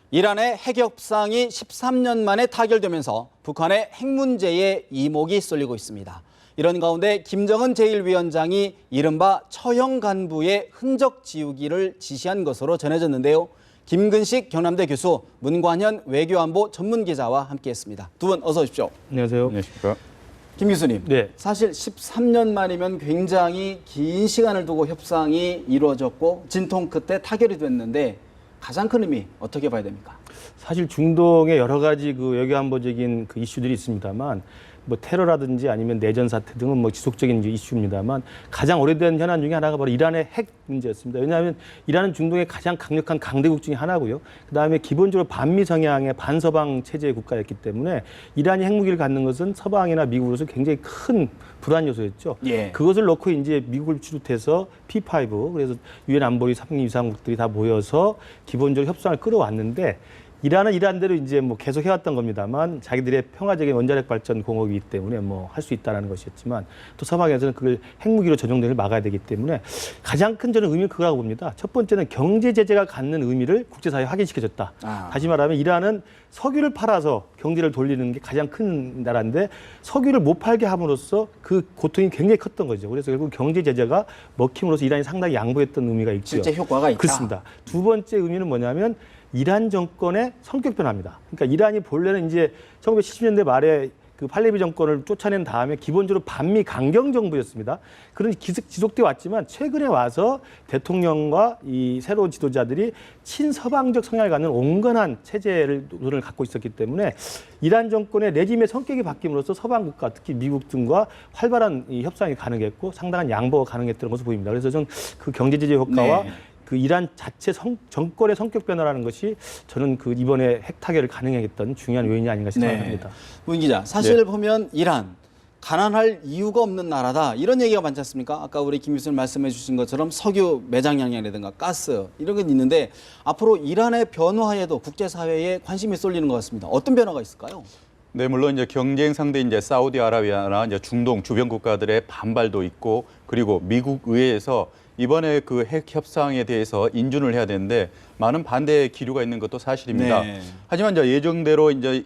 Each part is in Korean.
이란의 핵 협상이 13년 만에 타결되면서 북한의 핵 문제에 이목이 쏠리고 있습니다. 이런 가운데 김정은 제1위원장이 이른바 처형 간부의 흔적 지우기를 지시한 것으로 전해졌는데요. 김근식 경남대 교수, 문관현 외교안보 전문기자와 함께했습니다. 두 분 어서 오십시오. 안녕하세요. 안녕하십니까. 김 교수님, 네. 사실 13년 만이면 굉장히 긴 시간을 두고 협상이 이루어졌고 진통 끝에 타결이 됐는데 가장 큰 의미 어떻게 봐야 됩니까? 사실 중동에 여러 가지 그 외교안보적인 그 이슈들이 있습니다만, 뭐 테러라든지 아니면 내전 사태 등은 뭐 지속적인 이슈입니다만, 가장 오래된 현안 중에 하나가 바로 이란의 핵 문제였습니다. 왜냐하면 이란은 중동의 가장 강력한 강대국 중에 하나고요. 그다음에 기본적으로 반미 성향의 반서방 체제의 국가였기 때문에 이란이 핵무기를 갖는 것은 서방이나 미국으로서 굉장히 큰 불안 요소였죠. 예. 그것을 놓고 이제 미국을 비롯해서 P5, 그래서 유엔 안보리 상임 이사국들이 다 모여서 기본적으로 협상을 끌어왔는데, 이란은 이란대로 이제 뭐 계속 해왔던 겁니다만, 자기들의 평화적인 원자력 발전 공업이기 때문에 뭐 할 수 있다라는 것이었지만, 또 서방에서는 그걸 핵무기로 전용되는 걸 막아야 되기 때문에 가장 큰 저는 의미는 그거라고 봅니다. 첫 번째는 경제 제재가 갖는 의미를 국제사회에 확인시켜줬다. 다시 말하면 이란은 석유를 팔아서 경제를 돌리는 게 가장 큰 나라인데, 석유를 못 팔게 함으로써 그 고통이 굉장히 컸던 거죠. 그래서 결국 경제 제재가 먹힘으로써 이란이 상당히 양보했던 의미가 있고요. 실제 효과가 있다. 그렇습니다. 두 번째 의미는 뭐냐면 이란 정권의 성격 변화입니다. 그러니까 이란이 본래는 이제 1970년대 말에 그 팔레비 정권을 쫓아낸 다음에 기본적으로 반미 강경 정부였습니다. 그런 지속돼 왔지만 최근에 와서 대통령과 이 새로운 지도자들이 친서방적 성향을 갖는 온건한 체제를 갖고 있었기 때문에 이란 정권의 레짐의 성격이 바뀜으로써 서방 국가, 특히 미국 등과 활발한 이 협상이 가능했고 상당한 양보가 가능했던 것으로 보입니다. 그래서 저는 그 경제 제재 효과와 그 이란 자체 정권의 성격 변화라는 것이 저는 그 이번에 핵 타결을 가능했던 중요한 요인이 아닌가 생각합니다. 문 기자, 사실 보면 이란 가난할 이유가 없는 나라다 이런 얘기가 많지 않습니까? 아까 우리 김 교수님 말씀해 주신 것처럼 석유 매장량이라든가 가스 이런 게 있는데 앞으로 이란의 변화에도 국제사회에 관심이 쏠리는 것 같습니다. 어떤 변화가 있을까요? 네, 물론 이제 경쟁 상대 이제 사우디아라비아나 이제 중동 주변 국가들의 반발도 있고, 그리고 미국 의회에서 이번에 그 핵 협상에 대해서 인준을 해야 되는데 많은 반대 기류가 있는 것도 사실입니다. 네. 하지만 이제 예정대로 이제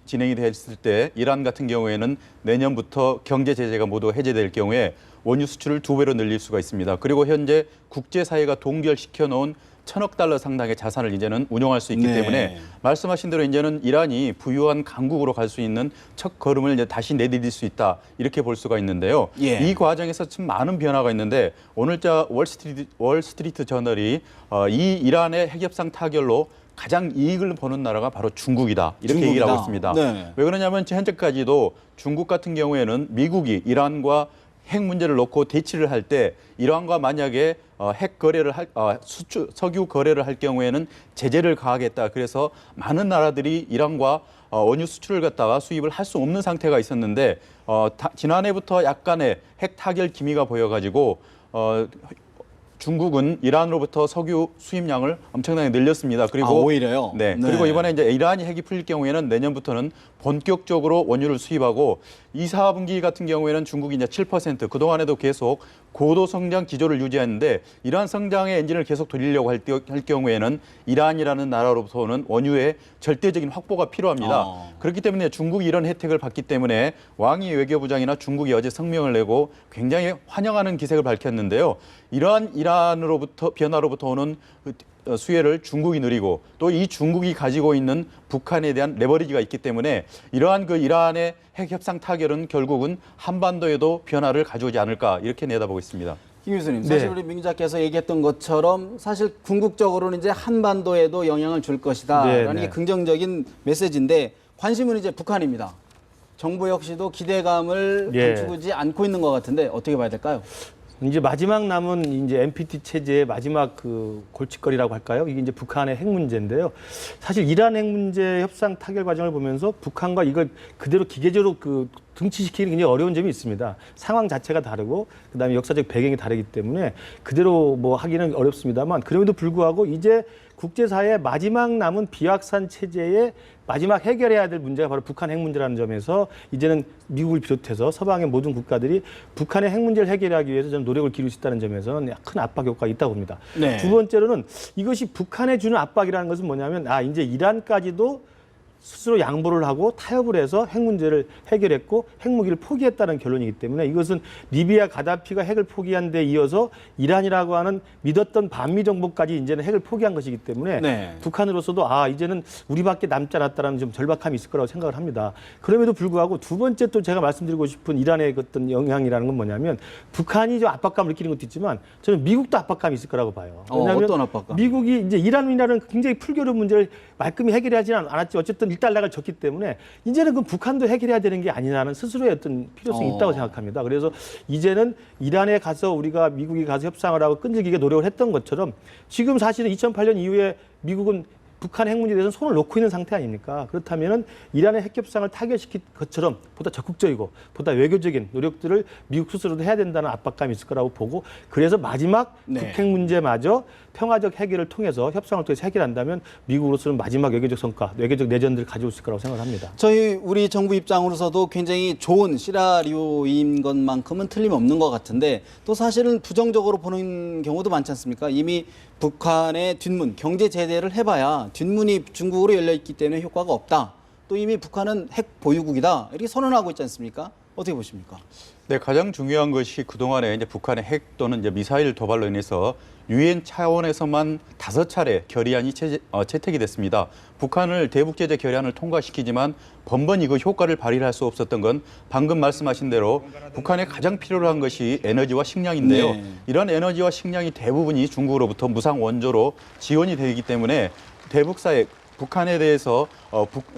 진행이 됐을 때 이란 같은 경우에는 내년부터 경제 제재가 모두 해제될 경우에 원유 수출을 2배로 늘릴 수가 있습니다. 그리고 현재 국제사회가 동결시켜 놓은 1,000억 달러 상당의 자산을 이제는 운용할 수 있기 때문에 말씀하신 대로 이제는 이란이 부유한 강국으로 갈 수 있는 첫 걸음을 이제 다시 내디딜 수 있다, 이렇게 볼 수가 있는데요. 이 과정에서 참 많은 변화가 있는데 오늘자 월스트리트 저널이 이 이란의 핵협상 타결로 가장 이익을 보는 나라가 바로 중국이다, 이렇게 얘기를 하고 있습니다. 왜 그러냐면 현재까지도 중국 같은 경우에는 미국이 이란과 핵 문제를 놓고 대치를 할 때 이란과 만약에 핵 거래를 석유 거래를 할 경우에는 제재를 가하겠다. 그래서 많은 나라들이 이란과 원유 수출을 갖다가 수입을 할 수 없는 상태가 있었는데 지난해부터 약간의 핵 타결 기미가 보여가지고 중국은 이란으로부터 석유 수입량을 엄청나게 늘렸습니다. 그리고 오히려요? 네. 그리고 이번에 이제 이란이 핵이 풀릴 경우에는 내년부터는 본격적으로 원유를 수입하고 2, 4분기 같은 경우에는 중국이 이제 7%, 그동안에도 계속 고도 성장 기조를 유지했는데 이러한 성장의 엔진을 계속 돌리려고 할 경우에는 이란이라는 나라로부터는 원유의 절대적인 확보가 필요합니다. 그렇기 때문에 중국이 이런 혜택을 받기 때문에 왕이 외교부장이나 중국이 어제 성명을 내고 굉장히 환영하는 기색을 밝혔는데요. 이러한 이란으로부터 변화로부터 오는 수혜를 중국이 누리고 또 이 중국이 가지고 있는 북한에 대한 레버리지가 있기 때문에 이러한 그 이란의 핵 협상 타결은 결국은 한반도에도 변화를 가져오지 않을까, 이렇게 내다보고 있습니다. 김 교수님, 사실 우리 민 기자께서 얘기했던 것처럼 사실 궁극적으로는 이제 한반도에도 영향을 줄 것이다라는 게 긍정적인 메시지인데 관심은 이제 북한입니다. 정부 역시도 기대감을 감추지 않고 있는 것 같은데 어떻게 봐야 될까요? 이제 마지막 남은 이제 NPT 체제의 마지막 그 골칫거리라고 할까요? 이게 이제 북한의 핵 문제인데요. 사실 이란 핵 문제 협상 타결 과정을 보면서 북한과 이걸 그대로 기계적으로 그 등치시키는 굉장히 어려운 점이 있습니다. 상황 자체가 다르고 그다음에 역사적 배경이 다르기 때문에 그대로 뭐 하기는 어렵습니다만, 그럼에도 불구하고 이제 국제사회의 마지막 남은 비확산 체제의 마지막 해결해야 될 문제가 바로 북한 핵 문제라는 점에서 이제는 미국을 비롯해서 서방의 모든 국가들이 북한의 핵 문제를 해결하기 위해서 저는 노력을 기울일 수 있다는 점에서는 큰 압박 효과가 있다고 봅니다. 네. 두 번째로는 이것이 북한에 주는 압박이라는 것은 뭐냐면 이제 이란까지도 스스로 양보를 하고 타협을 해서 핵 문제를 해결했고 핵무기를 포기했다는 결론이기 때문에 이것은 리비아 가다피가 핵을 포기한 데 이어서 이란이라고 하는 믿었던 반미 정부까지 이제는 핵을 포기한 것이기 때문에 네. 북한으로서도 이제는 우리밖에 남지 않았다라는 좀 절박함이 있을 거라고 생각을 합니다. 그럼에도 불구하고 두 번째 또 제가 말씀드리고 싶은 이란의 어떤 영향이라는 건 뭐냐면 북한이 좀 압박감을 느끼는 것도 있지만 저는 미국도 압박감이 있을 거라고 봐요. 왜냐하면 어떤 압박감? 미국이 이제 이란이라는 굉장히 풀교류 문제를 말끔히 해결하지는 않았지 어쨌든 일단락을 졌기 때문에 이제는 그 북한도 해결해야 되는 게 아니라는 스스로의 어떤 필요성이 있다고 생각합니다. 그래서 이제는 이란에 가서 우리가 미국이 가서 협상을 하고 끈질기게 노력을 했던 것처럼 지금 사실은 2008년 이후에 미국은 북한 핵 문제에 대해서는 손을 놓고 있는 상태 아닙니까? 그렇다면 이란의 핵 협상을 타결시킬 것처럼 보다 적극적이고 보다 외교적인 노력들을 미국 스스로도 해야 된다는 압박감이 있을 거라고 보고 그래서 마지막 북핵 문제마저 평화적 해결을 통해서 협상을 통해서 해결한다면 미국으로서는 마지막 외교적 성과, 외교적 내전들을 가져올 수 있을 거라고 생각합니다. 우리 정부 입장으로서도 굉장히 좋은 시나리오인 것만큼은 틀림없는 것 같은데 또 사실은 부정적으로 보는 경우도 많지 않습니까? 이미 북한의 뒷문, 경제 제재를 해봐야 뒷문이 중국으로 열려있기 때문에 효과가 없다. 또 이미 북한은 핵 보유국이다. 이렇게 선언하고 있지 않습니까? 어떻게 보십니까? 네, 가장 중요한 것이 그동안에 이제 북한의 핵 또는 이제 미사일 도발로 인해서 유엔 차원에서만 5차례 결의안이 채택이 됐습니다. 북한을 대북 제재 결의안을 통과시키지만 번번이 그 효과를 발휘할 수 없었던 건 방금 말씀하신 대로 북한에 가장 필요로 한 것이 에너지와 식량인데요. 네. 이런 에너지와 식량이 대부분이 중국으로부터 무상 원조로 지원이 되기 때문에 대북사회 북한에 대해서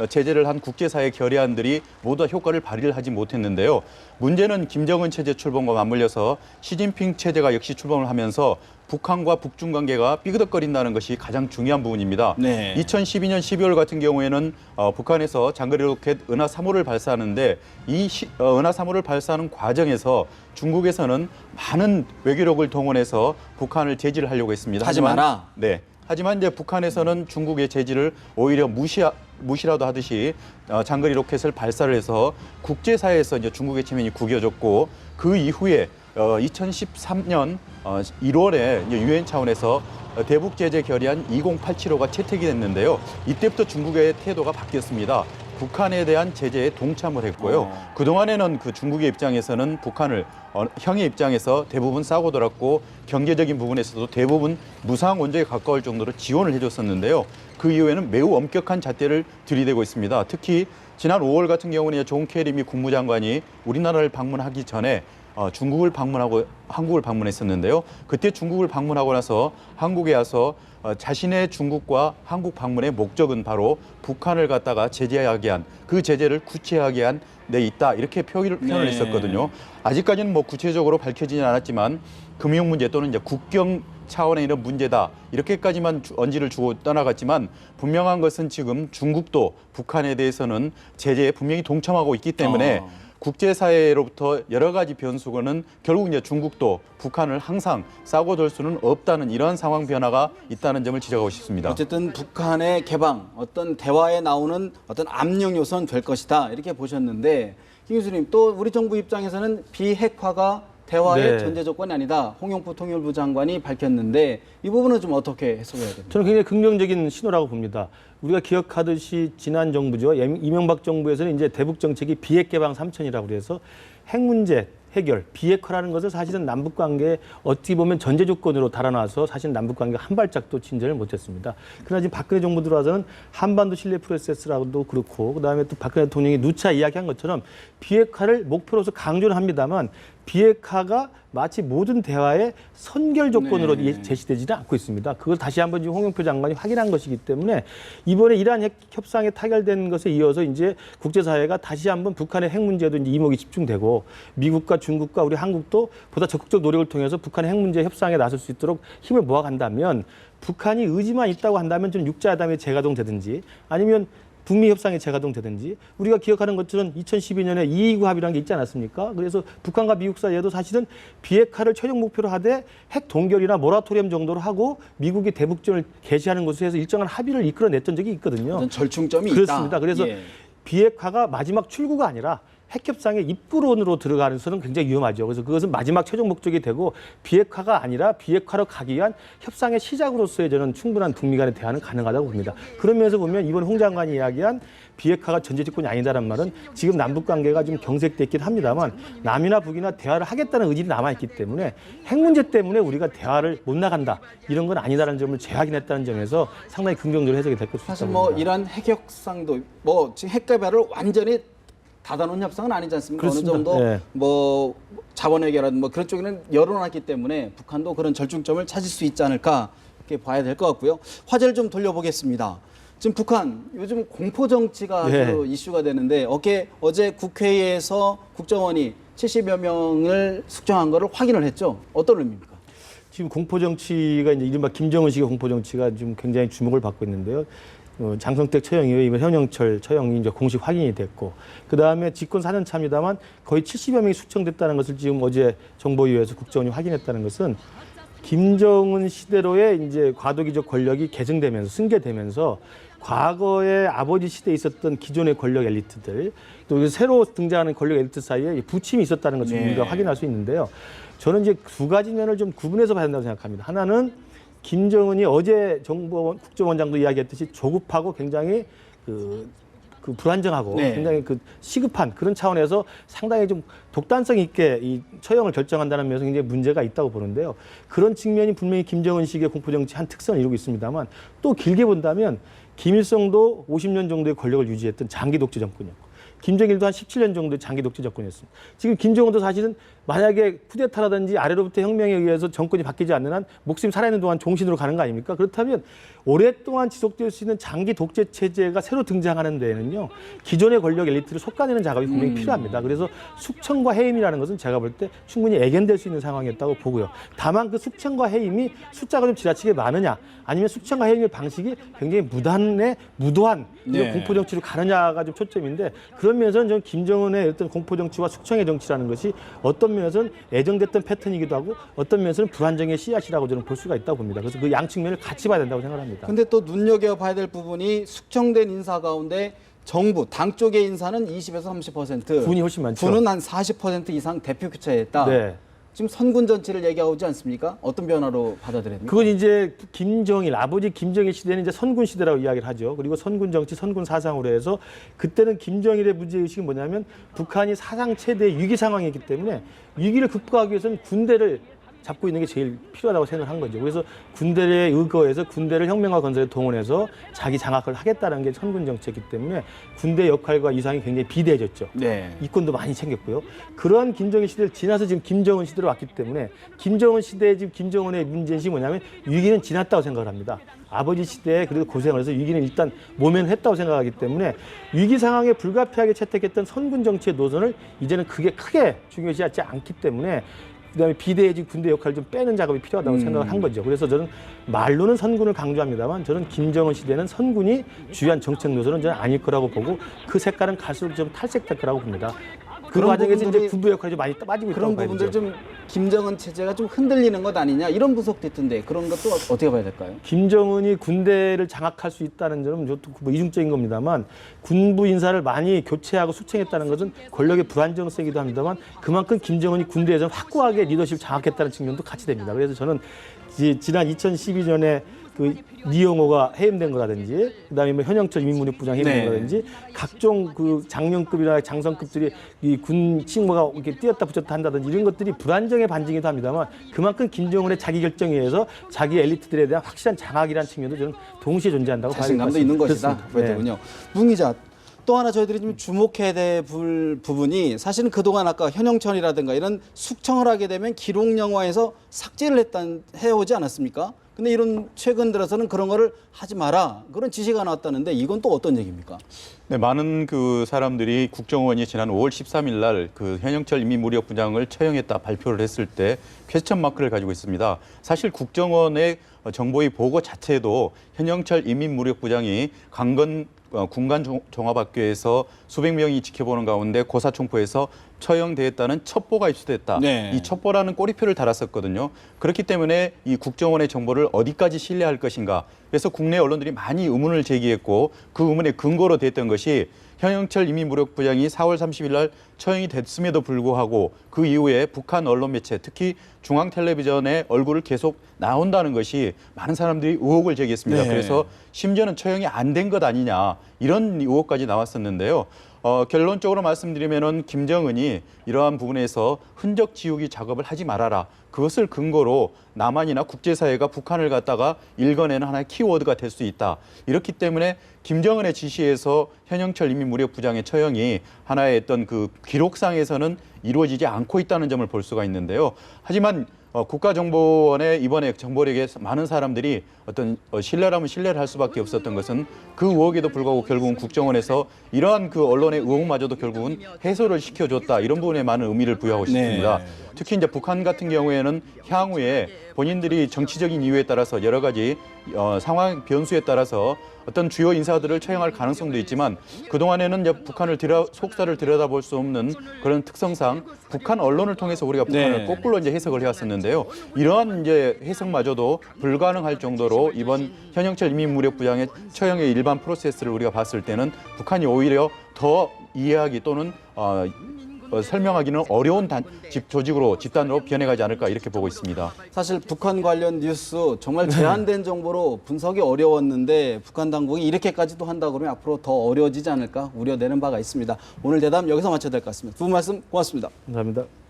제재를 한 국제사회 결의안들이 모두 효과를 발휘를 하지 못했는데요. 문제는 김정은 체제 출범과 맞물려서 시진핑 체제가 역시 출범을 하면서 북한과 북중 관계가 삐그덕거린다는 것이 가장 중요한 부분입니다. 네. 2012년 12월 같은 경우에는 북한에서 장거리 로켓 은하 3호를 발사하는데 이 은하 3호를 발사하는 과정에서 중국에서는 많은 외교력을 동원해서 북한을 제지를 하려고 했습니다. 하지 마라. 네. 하지만 이제 북한에서는 중국의 제지를 오히려 무시라도 하듯이 장거리 로켓을 발사를 해서 국제사회에서 이제 중국의 체면이 구겨졌고 그 이후에 2013년 1월에 유엔 차원에서 대북 제재 결의안 2087호가 채택이 됐는데요. 이때부터 중국의 태도가 바뀌었습니다. 북한에 대한 제재에 동참을 했고요. 그동안에는 그 중국의 입장에서는 북한을 형의 입장에서 대부분 싸고 돌았고 경제적인 부분에서도 대부분 무상 원조에 가까울 정도로 지원을 해줬었는데요. 그 이후에는 매우 엄격한 잣대를 들이대고 있습니다. 특히 지난 5월 같은 경우는 존 케리 미 국무장관이 우리나라를 방문하기 전에 중국을 방문하고 한국을 방문했었는데요. 그때 중국을 방문하고 나서 한국에 와서 자신의 중국과 한국 방문의 목적은 바로 북한을 갖다가 제재하게 한 그 제재를 구체하게 한 데 있다 이렇게 표현을 했었거든요. 아직까지는 뭐 구체적으로 밝혀지진 않았지만 금융 문제 또는 이제 국경 차원의 이런 문제다 이렇게까지만 언지를 주고 떠나갔지만 분명한 것은 지금 중국도 북한에 대해서는 제재에 분명히 동참하고 있기 때문에 국제사회로부터 여러 가지 변수고는 결국 이제 중국도 북한을 항상 싸고 돌 수는 없다는 이러한 상황 변화가 있다는 점을 지적하고 싶습니다. 어쨌든 북한의 개방, 어떤 대화에 나오는 어떤 압력 요소는 될 것이다. 이렇게 보셨는데 김 교수님 또 우리 정부 입장에서는 비핵화가 대화의 전제 조건이 아니다. 홍영표 통일부 장관이 밝혔는데 이 부분은 좀 어떻게 해석해야 됩니까? 저는 굉장히 긍정적인 신호라고 봅니다. 우리가 기억하듯이 지난 정부죠. 이명박 정부에서는 이제 대북 정책이 비핵 개방 3천이라고 그래서 핵 문제 해결, 비핵화라는 것을 사실은 남북 관계에 어떻게 보면 전제 조건으로 달아놔서 사실 남북 관계가 한 발짝도 진전을 못했습니다. 그러나 지금 박근혜 정부 들어와서는 한반도 신뢰 프로세스라고도 그렇고 그다음에 또 박근혜 대통령이 누차 이야기한 것처럼 비핵화를 목표로서 강조를 합니다만 비핵화가 마치 모든 대화의 선결 조건으로 제시되지는 않고 있습니다. 그걸 다시 한번 지금 홍영표 장관이 확인한 것이기 때문에 이번에 이란 핵 협상에 타결된 것에 이어서 이제 국제사회가 다시 한번 북한의 핵 문제에도 이제 이목이 집중되고 미국과 중국과 우리 한국도 보다 적극적 노력을 통해서 북한의 핵 문제 협상에 나설 수 있도록 힘을 모아간다면 북한이 의지만 있다고 한다면 좀 육자회담에 재가동되든지 아니면 북미 협상이 재가동되든지 우리가 기억하는 것처럼 2012년에 229 합의라는 게 있지 않았습니까? 그래서 북한과 미국 사이에도 사실은 비핵화를 최종 목표로 하되 핵 동결이나 모라토리엄 정도로 하고 미국이 대북전을 개시하는 것에 해서 일정한 합의를 이끌어냈던 적이 있거든요. 어떤 절충점이 그렇습니다. 있다. 그래서 예. 비핵화가 마지막 출구가 아니라 핵협상의 입구론으로 들어가는 것은 굉장히 위험하죠. 그래서 그것은 마지막 최종 목적이 되고 비핵화가 아니라 비핵화로 가기 위한 협상의 시작으로서의 저는 충분한 북미 간의 대화는 가능하다고 봅니다. 그런 면에서 보면 이번 홍 장관이 이야기한 비핵화가 전제조건이 아니다란 말은 지금 남북 관계가 좀 경색됐긴 합니다만 남이나 북이나 대화를 하겠다는 의지는 남아있기 때문에 핵 문제 때문에 우리가 대화를 못 나간다 이런 건 아니다라는 점을 재확인했다는 점에서 상당히 긍정적으로 해석이 될 것으로 사실 있다고 봅니다. 이란 핵 협상도 지금 핵 개발을 완전히 닫아놓은 협상은 아니지 않습니까? 그렇습니다. 어느 정도 예. 자본 해결이라든 그런 쪽에는 열어놨기 때문에 북한도 그런 절충점을 찾을 수 있지 않을까 이렇게 봐야 될 것 같고요. 화제를 좀 돌려보겠습니다. 지금 북한 요즘 공포 정치가 아주 이슈가 되는데 어제 국회에서 국정원이 70여 명을 숙청한 거를 확인을 했죠. 어떤 의미입니까? 지금 공포 정치가 이제 이른바 김정은식의 공포 정치가 지금 굉장히 주목을 받고 있는데요. 장성택 처형이요, 이번 현영철 처형이 이제 공식 확인이 됐고, 그 다음에 집권 4년 차입니다만 거의 70여 명이 숙청됐다는 것을 지금 어제 정보위에서 국정원이 확인했다는 것은 김정은 시대로의 이제 과도기적 권력이 계승되면서 승계되면서 과거에 아버지 시대에 있었던 기존의 권력 엘리트들 또 새로 등장하는 권력 엘리트 사이에 부침이 있었다는 것을 우리가 확인할 수 있는데요. 저는 이제 두 가지 면을 좀 구분해서 봐야 된다고 생각합니다. 하나는 김정은이 어제 국정원장도 이야기했듯이 조급하고 굉장히 그 불안정하고 굉장히 시급한 그런 차원에서 상당히 좀 독단성 있게 이 처형을 결정한다는 면에서 굉장히 문제가 있다고 보는데요. 그런 측면이 분명히 김정은식의 공포정치 한 특성을 이루고 있습니다만 또 길게 본다면 김일성도 50년 정도의 권력을 유지했던 장기 독재 정권이었고 김정일도 한 17년 정도의 장기 독재 정권이었습니다. 지금 김정은도 사실은 만약에 쿠데타라든지 아래로부터 혁명에 의해서 정권이 바뀌지 않는 한 목숨이 살아있는 동안 종신으로 가는 거 아닙니까? 그렇다면 오랫동안 지속될 수 있는 장기 독재 체제가 새로 등장하는 데에는요. 기존의 권력 엘리트를 솎아내는 작업이 분명히 필요합니다. 그래서 숙청과 해임이라는 것은 제가 볼 때 충분히 애견될 수 있는 상황이었다고 보고요. 다만 그 숙청과 해임이 숫자가 좀 지나치게 많으냐 아니면 숙청과 해임의 방식이 굉장히 무도한 이런 공포정치로 가느냐가 좀 초점인데 그런 면에서는 저는 김정은의 어떤 공포정치와 숙청의 정치라는 것이 어떤 면에서는 애정됐던 패턴이기도 하고 어떤 면에서는 불안정의 씨앗이라고 저는 볼 수가 있다고 봅니다. 그래서 그 양측면을 같이 봐야 된다고 생각합니다. 근데 또 눈여겨봐야 될 부분이 숙청된 인사 가운데 정부, 당 쪽의 인사는 20에서 30%. 군이 훨씬 많죠. 군은 한 40% 이상 대표 교체했다. 네. 지금 선군 전치를 얘기하고 있지 않습니까? 어떤 변화로 받아들입니까? 그건 이제 아버지 김정일 시대는 이제 선군 시대라고 이야기를 하죠. 그리고 선군 정치, 선군 사상으로 해서 그때는 김정일의 문제의식이 뭐냐면 북한이 사상 최대의 위기 상황이기 때문에 위기를 극복하기 위해서는 군대를 잡고 있는 게 제일 필요하다고 생각을 한 거죠. 그래서 군대에 의거해서 군대를 혁명화 건설에 동원해서 자기 장악을 하겠다는 게 선군 정책이기 때문에 군대 역할과 이상이 굉장히 비대해졌죠. 이권도 많이 챙겼고요. 그러한 김정일 시대를 지나서 지금 김정은 시대로 왔기 때문에 김정은 시대에 지금 김정은의 문제의식이 뭐냐면 위기는 지났다고 생각을 합니다. 아버지 시대에 그래도 고생을 해서 위기는 일단 모면했다고 생각하기 때문에 위기 상황에 불가피하게 채택했던 선군 정치의 노선을 이제는 크게 중요시하지 않기 때문에 그다음에 비대해진 군대 역할을 좀 빼는 작업이 필요하다고 생각을 한 거죠. 그래서 저는 말로는 선군을 강조합니다만 저는 김정은 시대는 선군이 주요한 정책 노선은 저는 아닐 거라고 보고 그 색깔은 갈수록 좀 탈색될 거라고 봅니다. 그 과정에서 이제 군부 역할이 좀 많이 빠지고 있다고 그런 봐야 부분들 되죠. 좀 김정은 체제가 좀 흔들리는 것 아니냐 이런 분석도 있던데 그런 것도 어떻게 봐야 될까요? 김정은이 군대를 장악할 수 있다는 점은 뭐 이중적인 겁니다만 군부 인사를 많이 교체하고 숙청했다는 것은 권력의 불안정성이기도 합니다만 그만큼 김정은이 군대에서 확고하게 리더십을 장악했다는 측면도 같이 됩니다. 그래서 저는 지난 2012년에 그 리용호가 해임된 거라든지 그다음에 뭐 현영철 인민무력부장 해임된 거라든지 각종 그 장령급이나 장성급들이 이 군 칭호가 이렇게 뛰었다 붙였다 한다든지 이런 것들이 불안정의 반증이기도 합니다만 그만큼 김정은의 자기 결정에 의해서 자기 엘리트들에 대한 확실한 장악이라는 측면도 저는 동시에 존재한다고 봐야 자신감도 있는 것이다. 그렇군요. 문 기자. 또 하나 저희들이 좀 주목해야 될 부분이 사실은 그동안 아까 현영철이라든가 이런 숙청을 하게 되면 기록 영화에서 삭제를 해오지 않았습니까? 근데 이런 최근 들어서는 그런 거를 하지 마라 그런 지시가 나왔다는데 이건 또 어떤 얘기입니까? 네, 많은 그 사람들이 국정원이 지난 5월 13일 날 그 현영철 인민무력부장을 처형했다 발표를 했을 때 퀘스천 마크를 가지고 있습니다. 사실 국정원의 정보의 보고 자체도 현영철 인민무력부장이 강건 군간 종합학교에서 수백 명이 지켜보는 가운데 고사총포에서 처형되었다는 첩보가 입수됐다. 네. 이 첩보라는 꼬리표를 달았었거든요. 그렇기 때문에 이 국정원의 정보를 어디까지 신뢰할 것인가. 그래서 국내 언론들이 많이 의문을 제기했고 그 의문의 근거로 됐던 것이 현영철 인민무력부장이 4월 30일 날 처형이 됐음에도 불구하고 그 이후에 북한 언론 매체 특히 중앙텔레비전의 얼굴을 계속 나온다는 것이 많은 사람들이 의혹을 제기했습니다. 네. 그래서 심지어는 처형이 안 된 것 아니냐 이런 의혹까지 나왔었는데요. 결론적으로 말씀드리면은 김정은이 이러한 부분에서 흔적 지우기 작업을 하지 말아라. 그것을 근거로 남한이나 국제사회가 북한을 갖다가 읽어내는 하나의 키워드가 될 수 있다. 이렇기 때문에 김정은의 지시에서 현영철 인민무력부장의 처형이 하나의 어떤 그 기록상에서는 이루어지지 않고 있다는 점을 볼 수가 있는데요. 하지만 국가정보원의 이번에 정보력에 많은 사람들이 어떤 신뢰라면 신뢰를 할 수밖에 없었던 것은 그 의혹에도 불구하고 결국은 국정원에서 이러한 그 언론의 의혹마저도 결국은 해소를 시켜줬다 이런 부분에 많은 의미를 부여하고 싶습니다. 네. 특히 이제 북한 같은 경우에는 향후에 본인들이 정치적인 이유에 따라서 여러 가지 상황 변수에 따라서 어떤 주요 인사들을 처형할 가능성도 있지만 그동안에는 이제 북한을 속사를 들여다볼 수 없는 그런 특성상 북한 언론을 통해서 우리가 북한을 네. 거꾸로 이제 해석을 해왔었는데요. 이러한 이제 해석마저도 불가능할 정도로 이번 현영철 인민무력부장의 처형의 일반 프로세스를 우리가 봤을 때는 북한이 오히려 더 이해하기 또는 설명하기는 어려운 조직으로 집단으로 변해가지 않을까 이렇게 보고 있습니다. 사실 북한 관련 뉴스 정말 제한된 정보로 분석이 어려웠는데 북한 당국이 이렇게까지도 한다 그러면 앞으로 더 어려워지지 않을까 우려되는 바가 있습니다. 오늘 대담 여기서 마쳐야 될 것 같습니다. 두 분 말씀 고맙습니다. 감사합니다.